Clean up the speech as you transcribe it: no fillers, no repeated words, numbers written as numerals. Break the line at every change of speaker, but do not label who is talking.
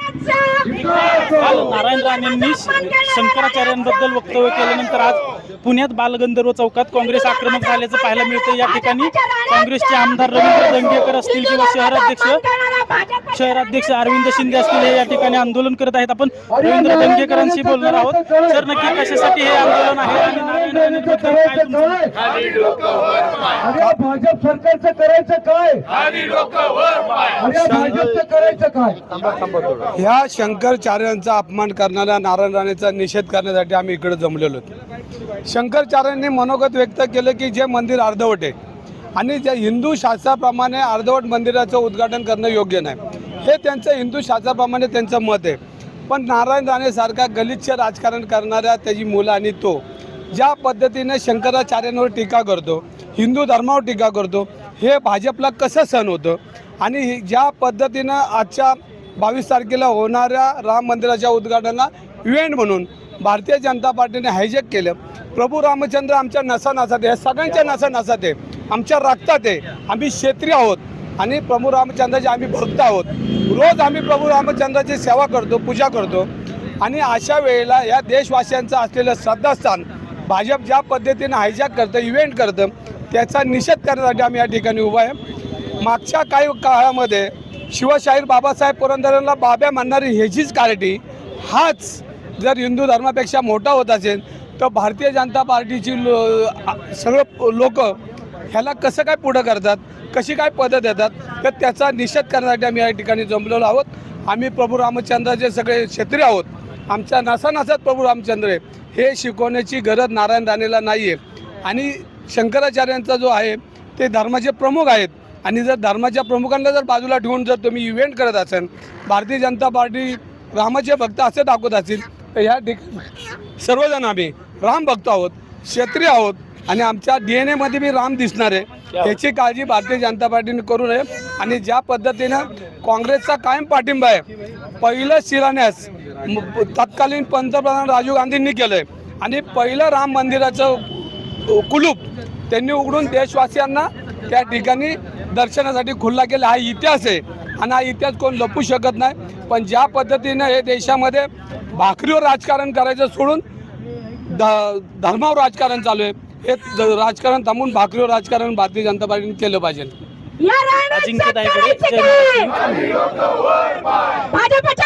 काल नारायण राणेंनी शंकराचार्यांबद्दल वक्तव्य केल्यानंतर आज पुण्यात बालगंधर्व चौकात काँग्रेस आक्रमक झाल्याचं पाहायला मिळतं। या ठिकाणी काँग्रेसचे आमदार रवींद्र दंगेकर असतील किंवा शहराध्यक्ष अरविंद शिंदे असतील हे या ठिकाणी आंदोलन करत आहेत। आपण रवींद्र दंगेकरांशी बोलणार आहोत। सर, नक्की कशासाठी हे आंदोलन आहे आणि नारायण राणेंबद्दल काय तुमचं?
भाजप सरकारचं करायचं काय? भाजपचं करायचं काय?
ह्या शंकराचार्यांचा अपमान करणाऱ्या नारायण राणेचा निषेध करण्यासाठी आम्ही इकडे जमलेलो आहोत। शंकराचार्यांनी मनोगत व्यक्त केलं की जे मंदिर अर्धवट आहे आणि ज्या हिंदू शास्त्राप्रमाणे अर्धवट मंदिराचं उद्घाटन करणं योग्य नाही, हे त्यांचं हिंदू शास्त्राप्रमाणे त्यांचं मत आहे। पण नारायण राणेसारखा गलिच्छ राजकारण करणाऱ्या त्याची मुलं आणि तो ज्या पद्धतीने शंकराचार्यांवर टीका करतो, हिंदू धर्मावर टीका करतो, हे भाजपला कसं सहन होतं? आणि ज्या पद्धतीनं आजच्या 22 तारखेला होणाऱ्या राम मंदिराच्या उद्घाटनाला इव्हेंट म्हणून भारतीय जनता पार्टीने हायजॅक केलं। प्रभू रामचंद्र आमच्या नसानसात आहे, सगळ्यांच्या नसानसात आहे, आमच्या रक्तात आहे। आम्ही क्षेत्रीय आहोत आणि प्रभू रामचंद्राचे आम्ही भक्त आहोत। रोज आम्ही प्रभू रामचंद्राची सेवा करतो, पूजा करतो आणि अशा वेळेला या देशवासियांचं असलेलं श्रद्धास्थान भाजप ज्या पद्धतीनं हायजॅक करतं, इव्हेंट करतं, त्याचा निषेध करण्यासाठी आम्ही या ठिकाणी उभा आहे। मागच्या काही काळामध्ये शिवशाहीर बाबासाहेब पुरंदरेंना बाब्या म्हणणारी ह्याचीच कार्टी हाच जर हिंदू धर्मापेक्षा मोठा होत असेल तर भारतीय जनता पार्टीची सगळं लोक ह्याला कसं काय पुढं करतात, कशी काय पद्धत देतात, तर त्याचा निषेध करण्यासाठी आम्ही या ठिकाणी जमलेलो आहोत। आम्ही प्रभू रामचंद्राचे सगळे क्षेत्रीय आहोत, आमच्या नसानसात प्रभू रामचंद्र आहे, हे शिकवण्याची गरज नारायण राणेला नाही आहे। आणि शंकराचार्यांचा जो आहे ते धर्माचे प्रमुख आहेत आणि जर धर्माच्या प्रमुखांना जर बाजूला ठेवून जर तुम्ही इव्हेंट करत असाल, भारतीय जनता पार्टी रामाचे भक्त असे दाखवत असेल, तर ह्या ठिकाणी सर्वजण आम्ही राम भक्त आहोत, क्षेत्रीय आहोत आणि आमच्या DNA मध्ये बी राम दिसणार आहे, याची काळजी भारतीय जनता पार्टीने करू नये। आणि ज्या पद्धतीनं काँग्रेसचा कायम पाठिंबा आहे, पहिलं शिलान्यास तत्कालीन पंतप्रधान राजीव गांधींनी केलं आहे आणि पहिलं राम मंदिराचं कुलूप त्यांनी उघडून देशवासियांना त्या ठिकाणी दर्शनासाठी खुल्ला केला। हा इतिहास आहे आणि हा इतिहास कोण लपू शकत नाही। पण ज्या पद्धतीनं हे देशामध्ये भाकरीवर राजकारण करायचं सोडून धर्मावर राजकारण चालू आहे, हे राजकारण थांबून भाकरीवर राजकारण भारतीय जनता पार्टीने केलं पाहिजे।
अजिंक्य तायकडे, जय महाराष्ट्र।